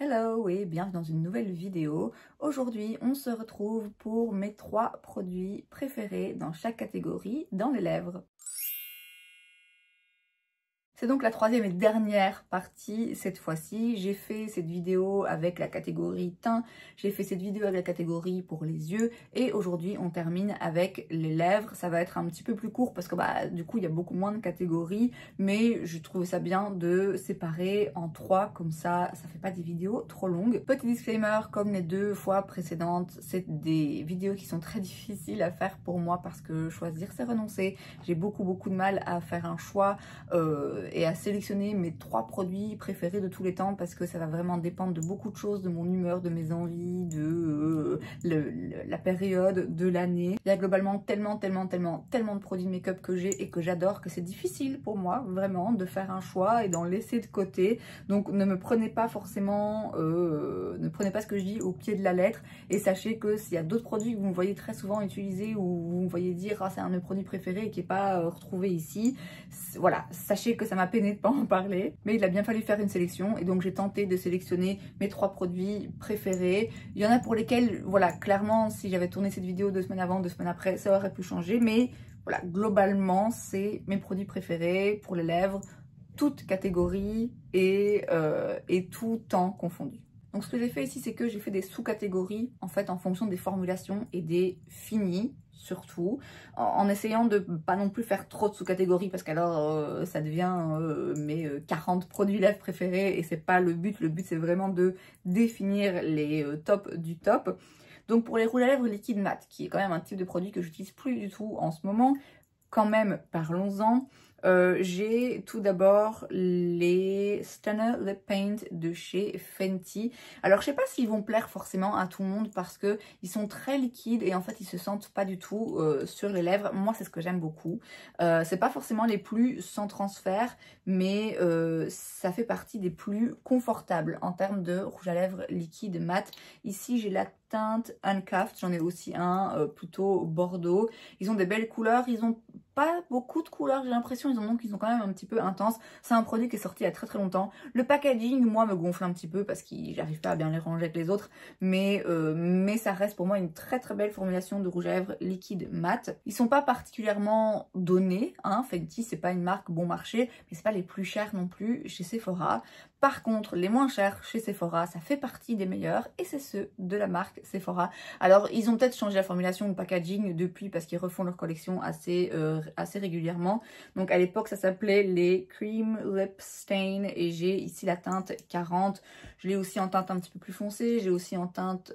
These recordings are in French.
Hello et bienvenue dans une nouvelle vidéo. Aujourd'hui, on se retrouve pour mes 3 produits préférés dans chaque catégorie dans les lèvres. C'est donc la troisième et dernière partie cette fois-ci. J'ai fait cette vidéo avec la catégorie teint, j'ai fait cette vidéo avec la catégorie pour les yeux et aujourd'hui on termine avec les lèvres. Ça va être un petit peu plus court parce que du coup il y a beaucoup moins de catégories, mais je trouve ça bien de séparer en 3 comme ça fait pas des vidéos trop longues. Petit disclaimer, comme les 2 fois précédentes, c'est des vidéos qui sont très difficiles à faire pour moi parce que choisir c'est renoncer. J'ai beaucoup de mal à faire un choix et à sélectionner mes 3 produits préférés de tous les temps parce que ça va vraiment dépendre de beaucoup de choses, de mon humeur, de mes envies, de la période de l'année. Il y a globalement tellement de produits de make-up que j'ai et que j'adore que c'est difficile pour moi vraiment de faire un choix et d'en laisser de côté. Donc ne me prenez pas forcément, ne prenez pas ce que je dis au pied de la lettre et sachez que s'il y a d'autres produits que vous me voyez très souvent utiliser ou vous me voyez dire ah, c'est un de mes produits préférés et qui n'est pas retrouvé ici, voilà, sachez que ça m'a peiné de pas en parler, mais il a bien fallu faire une sélection et donc j'ai tenté de sélectionner mes 3 produits préférés. Il y en a pour lesquels, voilà, clairement si j'avais tourné cette vidéo 2 semaines avant, 2 semaines après, ça aurait pu changer, mais voilà, globalement c'est mes produits préférés pour les lèvres, toutes catégories et tout temps confondu. Donc ce que j'ai fait ici, c'est que j'ai fait des sous-catégories en fait en fonction des formulations et des finis surtout, en essayant de pas non plus faire trop de sous-catégories parce qu'alors ça devient mes 40 produits lèvres préférés et c'est pas le but. Le but c'est vraiment de définir les tops du top. Donc pour les rouges à lèvres liquide mat, qui est quand même un type de produit que j'utilise plus du tout en ce moment, quand même parlons-en. J'ai tout d'abord les Stunner Lip Paint de chez Fenty. Alors je sais pas s'ils vont plaire forcément à tout le monde parce que ils sont très liquides et en fait ils se sentent pas du tout sur les lèvres. Moi c'est ce que j'aime beaucoup. C'est pas forcément les plus sans transfert, mais ça fait partie des plus confortables en termes de rouge à lèvres liquide mat. Ici j'ai la teinte Uncuffed, j'en ai aussi un plutôt bordeaux. Ils ont des belles couleurs, ils ont pas beaucoup de couleurs, j'ai l'impression, ils ont quand même un petit peu intense. C'est un produit qui est sorti il y a très longtemps. Le packaging, moi, me gonfle un petit peu parce que j'arrive pas à bien les ranger avec les autres, mais ça reste pour moi une très belle formulation de rouge à lèvres liquide mat. Ils sont pas particulièrement donnés, hein, Fenty c'est pas une marque bon marché, mais c'est pas les plus chers non plus chez Sephora. Par contre, les moins chers chez Sephora, ça fait partie des meilleurs et c'est ceux de la marque Sephora. Alors, ils ont peut-être changé la formulation ou le packaging depuis parce qu'ils refont leur collection assez régulièrement. Donc, à l'époque, ça s'appelait les Cream Lip Stain et j'ai ici la teinte 40. Je l'ai aussi en teinte un petit peu plus foncée, j'ai aussi en teinte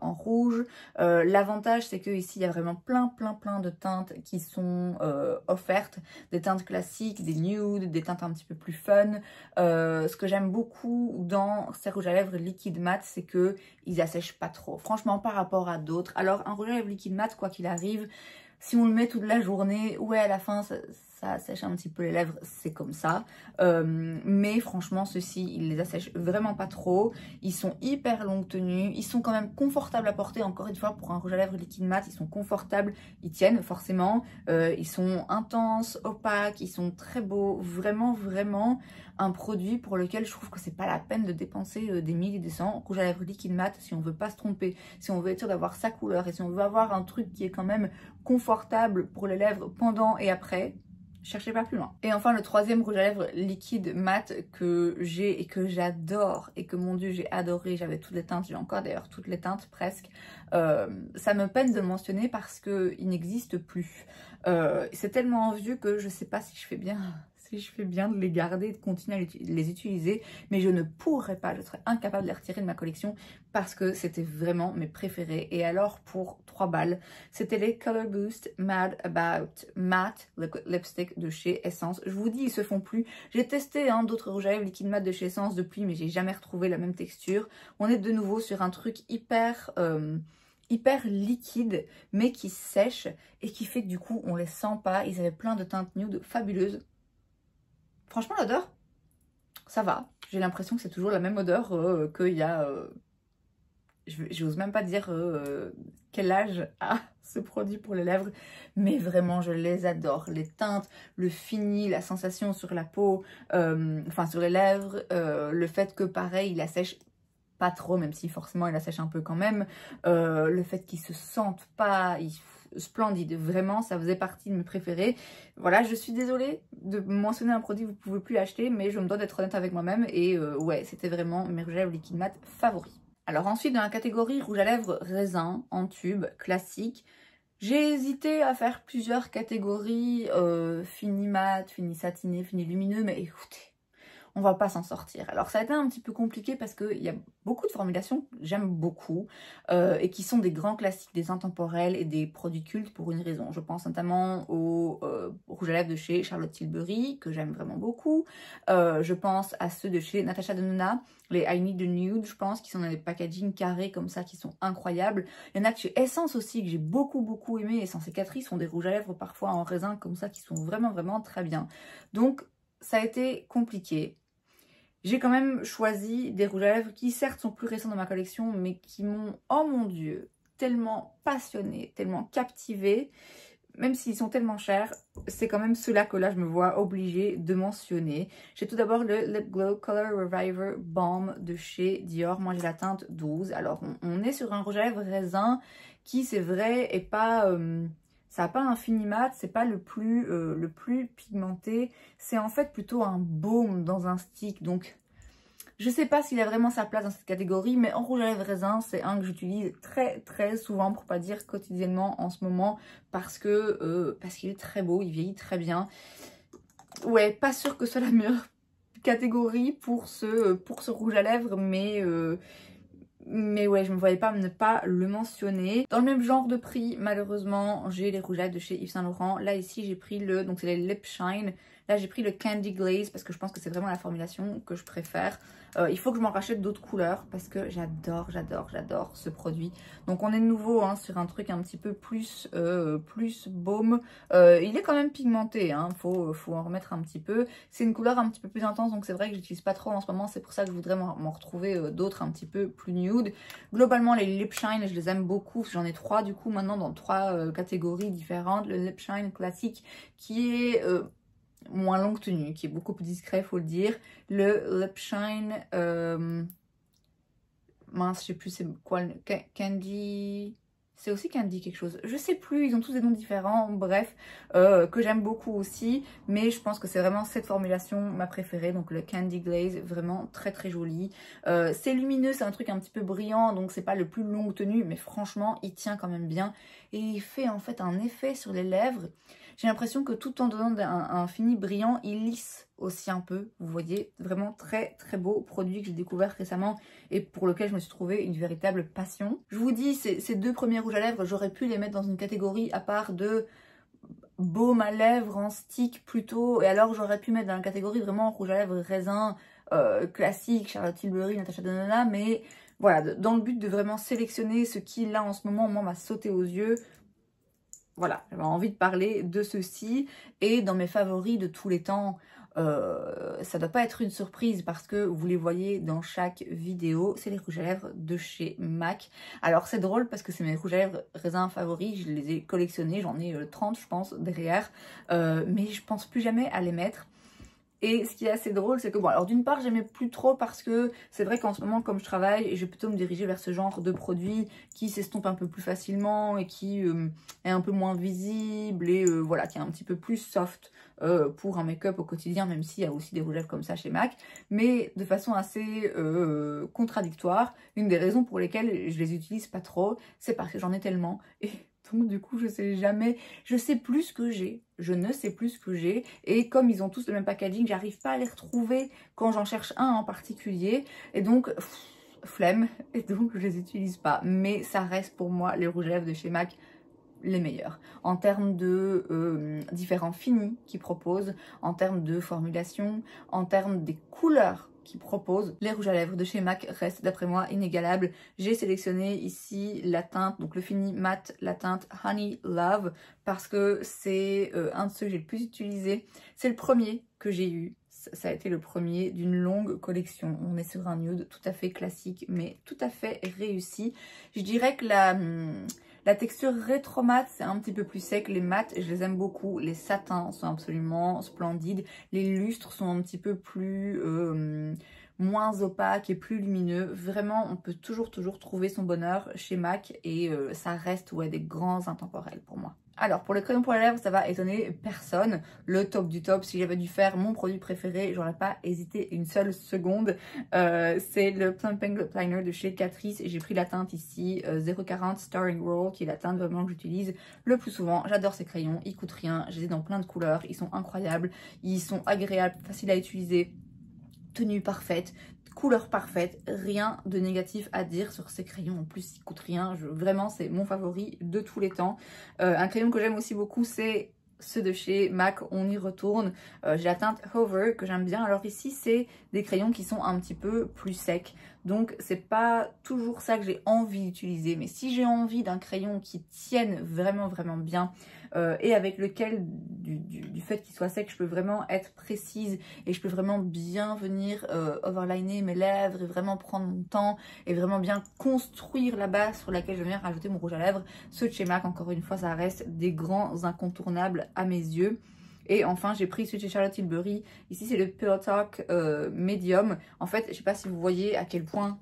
en rouge. L'avantage, c'est que ici, il y a vraiment plein de teintes qui sont offertes. Des teintes classiques, des nudes, des teintes un petit peu plus fun. Ce que j'aime beaucoup dans ces rouges à lèvres liquide mat, c'est que ils assèchent pas trop. Franchement, par rapport à d'autres. Alors, un rouge à lèvres liquide mat, quoi qu'il arrive, si on le met toute la journée, ouais, à la fin, ça assèche un petit peu les lèvres, c'est comme ça. Mais franchement, ceux-ci, ils les assèchent vraiment pas trop. Ils sont hyper longue tenue. Ils sont quand même confortables à porter. Encore une fois, pour un rouge à lèvres liquide mat, ils sont confortables. Ils tiennent forcément. Ils sont intenses, opaques. Ils sont très beaux. Vraiment un produit pour lequel je trouve que c'est pas la peine de dépenser des milliers et des cents. Rouge à lèvres liquide mat, si on veut pas se tromper, si on veut être sûr d'avoir sa couleur et si on veut avoir un truc qui est quand même confortable pour les lèvres pendant et après, cherchez pas plus loin. Et enfin, le troisième rouge à lèvres liquide mat que j'ai et que j'adore et que mon dieu j'ai adoré, j'avais toutes les teintes, j'ai encore d'ailleurs toutes les teintes presque, ça me peine de le mentionner parce qu'il n'existe plus. C'est tellement vieux que je sais pas si je fais bien de les garder et de continuer à les utiliser, mais je ne pourrais pas, je serais incapable de les retirer de ma collection parce que c'était vraiment mes préférés. Et alors pour 3 balles, c'était les Color Boost Mad About Matte Liquid Lipstick de chez Essence. Je vous dis, ils se font plus. J'ai testé d'autres rouges à lèvres liquide mat de chez Essence depuis, mais j'ai jamais retrouvé la même texture. On est de nouveau sur un truc hyper liquide, mais qui sèche et qui fait que du coup on les sent pas. Ils avaient plein de teintes nude fabuleuses. Franchement, l'odeur, ça va. J'ai l'impression que c'est toujours la même odeur qu'il y a... j'ose même pas dire quel âge a ce produit pour les lèvres, mais vraiment, je les adore. Les teintes, le fini, la sensation sur la peau, enfin sur les lèvres, le fait que pareil, il assèche pas trop, même si forcément il assèche un peu quand même. Le fait qu'il se sente pas splendide, vraiment, ça faisait partie de mes préférés. Voilà, je suis désolée de mentionner un produit que vous pouvez plus acheter, mais je me dois d'être honnête avec moi-même et ouais, c'était vraiment mes rouges à lèvres liquide mat favoris. Alors ensuite, dans la catégorie rouge à lèvres raisin en tube classique, j'ai hésité à faire plusieurs catégories, fini mat, fini satiné, fini lumineux, mais écoutez, on va pas s'en sortir. Alors ça a été un petit peu compliqué parce qu'il y a beaucoup de formulations que j'aime beaucoup et qui sont des grands classiques, des intemporels et des produits cultes pour une raison. Je pense notamment au rouge à lèvres de chez Charlotte Tilbury, que j'aime vraiment beaucoup. Je pense à ceux de chez Natasha Denona, les I Need the Nude, je pense, qui sont dans des packaging carrés comme ça, qui sont incroyables. Il y en a que chez Essence aussi, que j'ai beaucoup aimé. Essence et Catrice sont des rouges à lèvres parfois en raisin comme ça, qui sont vraiment très bien. Donc ça a été compliqué. J'ai quand même choisi des rouges à lèvres qui certes sont plus récents dans ma collection, mais qui m'ont, oh mon dieu, tellement passionnée, tellement captivée. Même s'ils sont tellement chers, c'est quand même ceux-là que là je me vois obligée de mentionner. J'ai tout d'abord le Lip Glow Color Reviver Balm de chez Dior. Moi j'ai la teinte 12. Alors on est sur un rouge à lèvres raisin qui, c'est vrai, est pas... ça n'a pas un fini mat, c'est pas le plus pigmenté. C'est en fait plutôt un baume dans un stick. Donc je sais pas s'il a vraiment sa place dans cette catégorie, mais en rouge à lèvres raisin, c'est un que j'utilise très souvent, pour pas dire quotidiennement en ce moment, parce qu'il est très beau, il vieillit très bien. Ouais, pas sûr que ce soit la meilleure catégorie pour ce rouge à lèvres, mais ouais, je me voyais pas ne pas le mentionner. Dans le même genre de prix, malheureusement, j'ai les rouges à lèvres de chez Yves Saint Laurent. Là, ici, j'ai pris donc c'est les Lip Shine. Là, j'ai pris le Candy Glaze parce que je pense que c'est vraiment la formulation que je préfère. Il faut que je m'en rachète d'autres couleurs parce que j'adore ce produit. Donc, on est de nouveau hein, sur un truc un petit peu plus baume. Il est quand même pigmenté, hein, faut en remettre un petit peu. C'est une couleur un petit peu plus intense, donc c'est vrai que j'utilise pas trop en ce moment. C'est pour ça que je voudrais m'en retrouver d'autres un petit peu plus nude. Globalement, les Lip Shine, je les aime beaucoup. J'en ai 3 du coup maintenant dans 3 catégories différentes. Le Lip Shine classique qui est... moins longue tenue, qui est beaucoup plus discret, faut le dire. Le Lip Shine, mince, je sais plus c'est quoi, Candy... C'est aussi Candy quelque chose, je sais plus, ils ont tous des noms différents, bref, que j'aime beaucoup aussi, mais je pense que c'est vraiment cette formulation ma préférée, donc le Candy Glaze, vraiment très joli. C'est lumineux, c'est un truc un petit peu brillant, donc c'est pas le plus longue tenue, mais franchement, il tient quand même bien, et il fait en fait un effet sur les lèvres. J'ai l'impression que tout en donnant un fini brillant, il lisse aussi un peu. Vous voyez, vraiment très beau produit que j'ai découvert récemment et pour lequel je me suis trouvé une véritable passion. Je vous dis, ces 2 premiers rouges à lèvres, j'aurais pu les mettre dans une catégorie à part de baume à lèvres en stick plutôt. Et alors j'aurais pu mettre dans la catégorie vraiment rouge à lèvres raisin classique, Charlotte Tilbury, Natasha Denona. Mais voilà, dans le but de vraiment sélectionner ce qui là en ce moment, moi, m'a sauté aux yeux. Voilà, j'avais envie de parler de ceci. Et dans mes favoris de tous les temps, ça doit pas être une surprise parce que vous les voyez dans chaque vidéo, c'est les rouges à lèvres de chez MAC. Alors c'est drôle parce que c'est mes rouges à lèvres raisins favoris, je les ai collectionnés, j'en ai 30 je pense derrière, mais je pense plus jamais à les mettre. Et ce qui est assez drôle, c'est que bon, alors d'une part, j'aimais plus trop parce que c'est vrai qu'en ce moment, comme je travaille, je vais plutôt me diriger vers ce genre de produit qui s'estompe un peu plus facilement et qui est un peu moins visible et voilà, qui est un petit peu plus soft pour un make-up au quotidien, même s'il y a aussi des rouges à lèvres comme ça chez MAC, mais de façon assez contradictoire. Une des raisons pour lesquelles je les utilise pas trop, c'est parce que j'en ai tellement et donc du coup je sais jamais, je sais plus ce que j'ai, je ne sais plus ce que j'ai, et comme ils ont tous le même packaging, j'arrive pas à les retrouver quand j'en cherche un en particulier, et donc flemme, et donc je les utilise pas, mais ça reste pour moi les rouges à lèvres de chez MAC les meilleurs en termes de différents finis qu'ils proposent, en termes de formulation, en termes des couleurs qui proposent. Les rouges à lèvres de chez MAC restent d'après moi inégalables. J'ai sélectionné ici la teinte, donc le fini mat, la teinte Honey Love, parce que c'est un de ceux que j'ai le plus utilisé. C'est le premier que j'ai eu. Ça a été le premier d'une longue collection. On est sur un nude tout à fait classique, mais tout à fait réussi. Je dirais que la texture rétro mat, c'est un petit peu plus sec. Les mats, je les aime beaucoup. Les satins sont absolument splendides. Les lustres sont un petit peu plus moins opaque et plus lumineux. Vraiment, on peut toujours trouver son bonheur chez MAC et ça reste des grands intemporels pour moi. Alors pour le crayon pour les lèvres, ça va étonner personne. Le top du top, si j'avais dû faire mon produit préféré, j'aurais pas hésité une seule seconde. C'est le Plump & Liner de chez Catrice et j'ai pris la teinte ici 040 Starring Roll, qui est la teinte vraiment que j'utilise le plus souvent. J'adore ces crayons, ils coûtent rien, je les ai dans plein de couleurs, ils sont incroyables, ils sont agréables, faciles à utiliser, tenue parfaite, couleur parfaite, rien de négatif à dire sur ces crayons. En plus, ils coûtent rien. Vraiment, c'est mon favori de tous les temps. Un crayon que j'aime aussi beaucoup, c'est ceux de chez MAC, on y retourne. J'ai la teinte Hover que j'aime bien. Alors ici, c'est des crayons qui sont un petit peu plus secs. Donc, c'est pas toujours ça que j'ai envie d'utiliser. Mais si j'ai envie d'un crayon qui tienne vraiment bien et avec lequel, du fait qu'il soit sec, je peux vraiment être précise et je peux vraiment bien venir overliner mes lèvres et vraiment prendre mon temps et vraiment bien construire la base sur laquelle je viens rajouter mon rouge à lèvres. Ceux de chez MAC, encore une fois, ça reste des grands incontournables à mes yeux. Et enfin, j'ai pris celui de chez Charlotte Tilbury. Ici, c'est le Pillow Talk Medium. En fait, je sais pas si vous voyez à quel point...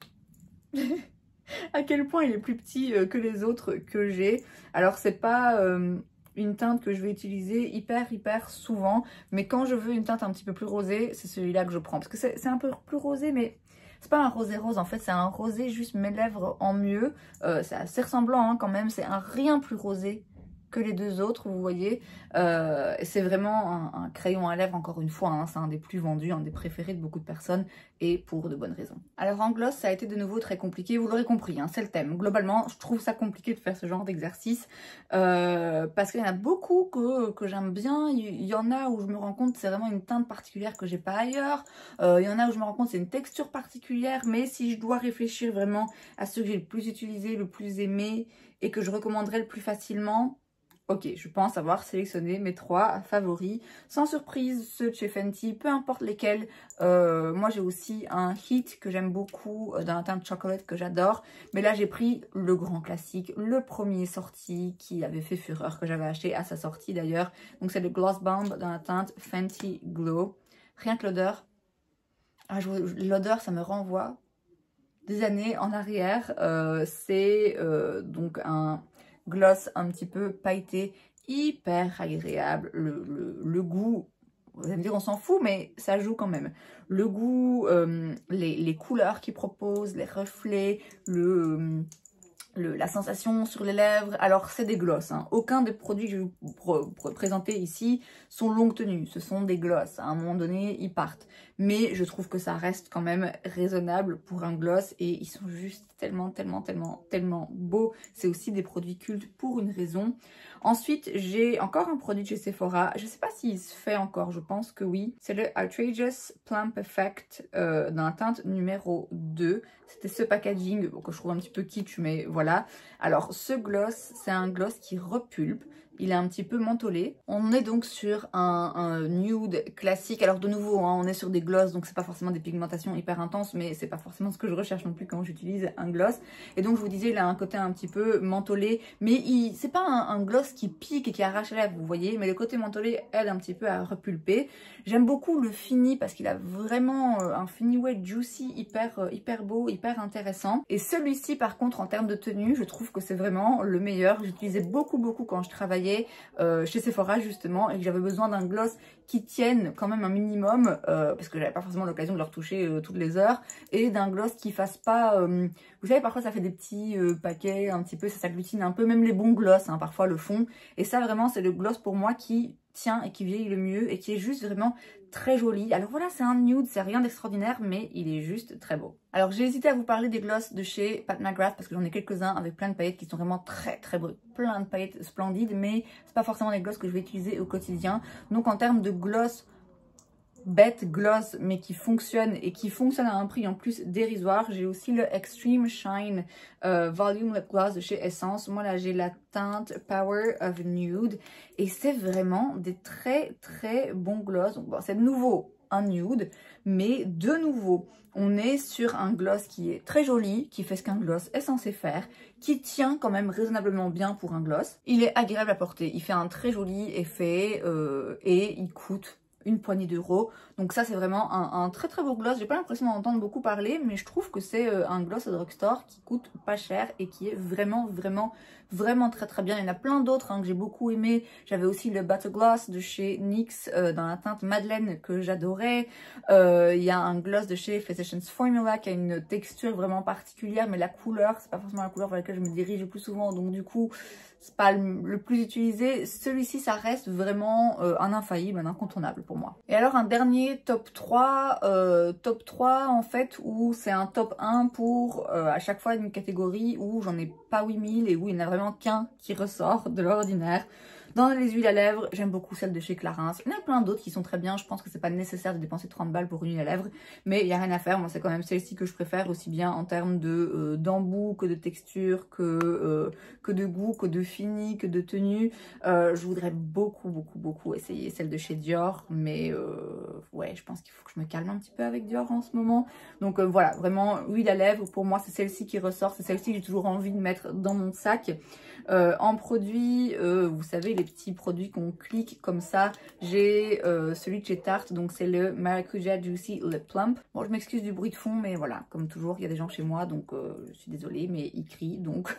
à quel point il est plus petit que les autres que j'ai. Alors, c'est pas... une teinte que je vais utiliser hyper souvent, mais quand je veux une teinte un petit peu plus rosée, c'est celui-là que je prends, parce que c'est un peu plus rosé, mais c'est pas un rosé rose, en fait c'est un rosé juste mes lèvres en mieux. C'est assez ressemblant hein, quand même, c'est un rien plus rosé que les deux autres, vous voyez. C'est vraiment un crayon à lèvres, encore une fois, hein, c'est un des plus vendus, un des préférés de beaucoup de personnes, et pour de bonnes raisons. Alors en gloss, ça a été de nouveau très compliqué, vous l'aurez compris, hein, c'est le thème. Globalement, je trouve ça compliqué de faire ce genre d'exercice, parce qu'il y en a beaucoup que j'aime bien, il y en a où je me rends compte c'est vraiment une teinte particulière que j'ai pas ailleurs, il y en a où je me rends compte c'est une texture particulière, mais si je dois réfléchir vraiment à ceux que j'ai le plus utilisé, le plus aimé, et que je recommanderais le plus facilement, ok, je pense avoir sélectionné mes 3 favoris. Sans surprise, ceux de chez Fenty, peu importe lesquels. Moi, j'ai aussi un Heat que j'aime beaucoup, dans la teinte chocolate que j'adore. Mais là, j'ai pris le grand classique, le premier sorti qui avait fait fureur, que j'avais acheté à sa sortie d'ailleurs. Donc, c'est le Gloss Bomb dans la teinte Fenty Glow. Rien que l'odeur. Ah, l'odeur, ça me renvoie des années en arrière. C'est donc un... gloss un petit peu pailleté, hyper agréable, le goût, vous allez me dire on s'en fout, mais ça joue quand même. Le goût, les couleurs qu'il propose, les reflets, la sensation sur les lèvres. Alors c'est des glosses, hein. Aucun des produits que je vais vous présenter ici sont longue tenue, ce sont des glosses, à un moment donné ils partent, mais je trouve que ça reste quand même raisonnable pour un gloss et ils sont juste tellement beaux. C'est aussi des produits cultes pour une raison. Ensuite j'ai encore un produit de chez Sephora, je sais pas s'il se fait encore, je pense que oui, c'est le Outrageous Plump Effect dans la teinte numéro 2. C'était ce packaging que je trouve un petit peu kitsch, mais voilà. Alors ce gloss, c'est un gloss qui repulpe. Il est un petit peu mentholé. On est donc sur un nude classique. Alors de nouveau, hein, on est sur des gloss, donc c'est pas forcément des pigmentations hyper intenses, mais c'est pas forcément ce que je recherche non plus quand j'utilise un gloss. Et donc je vous disais, il a un côté un petit peu mentholé, mais c'est pas un gloss qui pique et qui arrache la lèvre, vous voyez, mais le côté mentholé aide un petit peu à repulper. J'aime beaucoup le fini parce qu'il a vraiment un fini wet juicy hyper beau, hyper intéressant. Et celui-ci par contre en termes de tenue, je trouve que c'est vraiment le meilleur. J'utilisais beaucoup quand je travaillais chez Sephora justement et que j'avais besoin d'un gloss qui tienne quand même un minimum parce que j'avais pas forcément l'occasion de le retoucher toutes les heures, et d'un gloss qui fasse pas vous savez parfois ça fait des petits paquets un petit peu, ça s'agglutine un peu, même les bons gloss hein, parfois le font, et ça vraiment c'est le gloss pour moi qui tient et qui vieillit le mieux et qui est juste vraiment très joli. Alors voilà, c'est un nude, c'est rien d'extraordinaire, mais il est juste très beau. Alors j'ai hésité à vous parler des glosses de chez Pat McGrath parce que j'en ai quelques-uns avec plein de paillettes qui sont vraiment très beaux, plein de paillettes splendides, mais c'est pas forcément des glosses que je vais utiliser au quotidien. Donc en termes de gloss bête gloss mais qui fonctionne et qui fonctionne à un prix en plus dérisoire, j'ai aussi le Extreme Shine Volume Lip Gloss de chez Essence. Moi là j'ai la teinte Power of Nude et c'est vraiment des très bons gloss. Donc bon, c'est de nouveau un nude, mais de nouveau on est sur un gloss qui est très joli, qui fait ce qu'un gloss est censé faire, qui tient quand même raisonnablement bien pour un gloss. Il est agréable à porter, il fait un très joli effet et il coûte une poignée d'euros. Donc ça c'est vraiment un très très beau gloss. J'ai pas l'impression d'en entendre beaucoup parler, mais je trouve que c'est un gloss de drugstore qui coûte pas cher et qui est vraiment très très bien. Il y en a plein d'autres que j'ai beaucoup aimé. J'avais aussi le Butter Gloss de chez NYX dans la teinte Madeleine que j'adorais. Il y a un gloss de chez Physicians Formula qui a une texture vraiment particulière, mais la couleur, c'est pas forcément la couleur vers laquelle je me dirige le plus souvent, donc du coup c'est pas le plus utilisé. Celui-ci ça reste vraiment un infaillible, un incontournable pour moi. Et alors un dernier top 3 en fait, où c'est un top 1 pour à chaque fois une catégorie où j'en ai pas 8000 et où il n'y en a vraiment qu'un qui ressort de l'ordinaire. Dans les huiles à lèvres, j'aime beaucoup celle de chez Clarins. Il y en a plein d'autres qui sont très bien. Je pense que c'est pas nécessaire de dépenser 30 balles pour une huile à lèvres. Mais il n'y a rien à faire. Moi, c'est quand même celle-ci que je préfère, aussi bien en termes de d'embout, que de texture, que de goût, que de fini, que de tenue. Je voudrais beaucoup essayer celle de chez Dior. Mais ouais, je pense qu'il faut que je me calme un petit peu avec Dior en ce moment. Donc voilà, vraiment, huile à lèvres, pour moi, c'est celle-ci qui ressort. C'est celle-ci que j'ai toujours envie de mettre dans mon sac. En produit, vous savez, les petits produits qu'on clique comme ça, j'ai celui de chez Tarte, donc c'est le Maracuja Juicy Lip Plump. Bon, je m'excuse du bruit de fond, mais voilà, comme toujours, il y a des gens chez moi, donc je suis désolée, mais ils crient, donc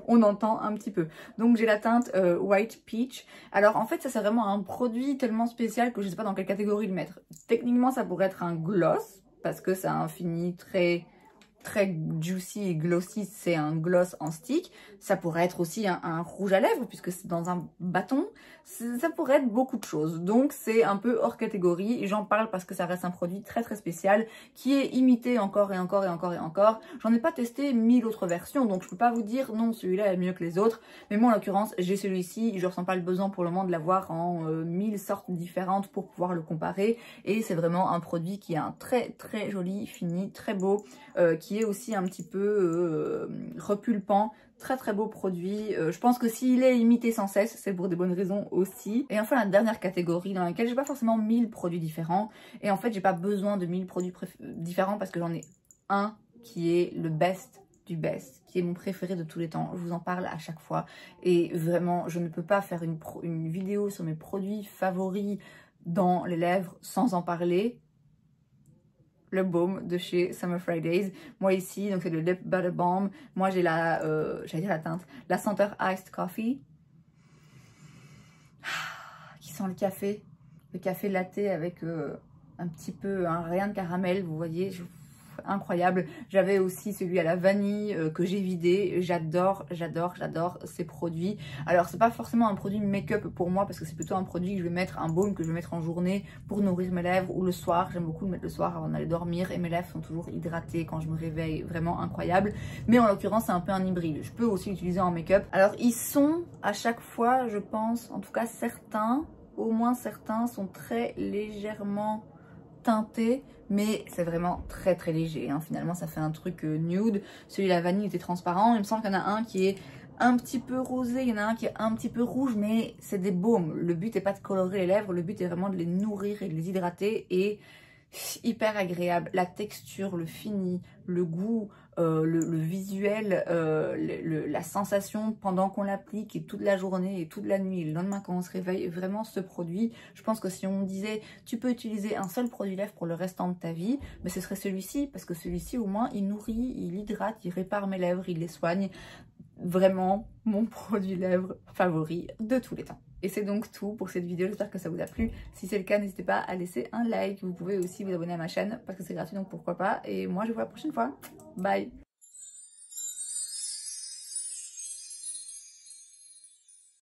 on entend un petit peu. Donc j'ai la teinte White Peach. Alors en fait, ça c'est vraiment un produit tellement spécial que je sais pas dans quelle catégorie le mettre. Techniquement, ça pourrait être un gloss, parce que ça a un fini très juicy et glossy, c'est un gloss en stick. Ça pourrait être aussi un rouge à lèvres puisque c'est dans un bâton. Ça pourrait être beaucoup de choses. Donc c'est un peu hors catégorie. J'en parle parce que ça reste un produit très spécial qui est imité encore et encore. J'en ai pas testé 1000 autres versions, donc je peux pas vous dire non, celui-là est mieux que les autres. Mais moi en l'occurrence, j'ai celui-ci. Je ressens pas le besoin pour le moment de l'avoir en 1000 sortes différentes pour pouvoir le comparer. Et c'est vraiment un produit qui a un très joli fini, très beau, qui est aussi un petit peu repulpant. Très beau produit. Je pense que s'il est imité sans cesse, c'est pour des bonnes raisons aussi. Et enfin la dernière catégorie dans laquelle j'ai pas forcément 1000 produits différents. Et en fait j'ai pas besoin de 1000 produits différents parce que j'en ai un qui est le best du best, qui est mon préféré de tous les temps. Je vous en parle à chaque fois. Et vraiment je ne peux pas faire une vidéo sur mes produits favoris dans les lèvres sans en parler. Le baume de chez Summer Fridays. Moi ici, donc c'est le Lip Butter Balm. Moi j'ai la, j'allais dire la teinte, la senteur Iced Coffee. Qui sent le café latte avec un petit peu, un rayon de caramel, vous voyez, incroyable. J'avais aussi celui à la vanille que j'ai vidé. J'adore ces produits. Alors c'est pas forcément un produit make-up pour moi parce que c'est plutôt un produit que je vais mettre, un baume que je vais mettre en journée pour nourrir mes lèvres ou le soir. J'aime beaucoup le mettre le soir avant d'aller dormir et mes lèvres sont toujours hydratées quand je me réveille, vraiment incroyable. Mais en l'occurrence c'est un peu un hybride. Je peux aussi l'utiliser en make-up. Alors ils sont à chaque fois, je pense, en tout cas certains, au moins certains sont très légèrement teinté, mais c'est vraiment très léger, hein. Finalement ça fait un truc nude. Celui à la vanille était transparent. Il me semble qu'il y en a un qui est un petit peu rosé, il y en a un qui est un petit peu rouge, mais c'est des baumes. Le but n'est pas de colorer les lèvres, le but est vraiment de les nourrir et de les hydrater, et hyper agréable. La texture, le fini, le goût, le visuel, la sensation pendant qu'on l'applique et toute la journée et toute la nuit et le lendemain quand on se réveille. Vraiment ce produit, je pense que si on me disait tu peux utiliser un seul produit lèvres pour le restant de ta vie, mais ce serait celui-ci, parce que celui-ci au moins il nourrit, il hydrate, il répare mes lèvres, il les soigne. Vraiment mon produit lèvres favori de tous les temps. Et c'est donc tout pour cette vidéo, j'espère que ça vous a plu. Si c'est le cas, n'hésitez pas à laisser un like. Vous pouvez aussi vous abonner à ma chaîne parce que c'est gratuit, donc pourquoi pas. Et moi je vous vois la prochaine fois. Bye!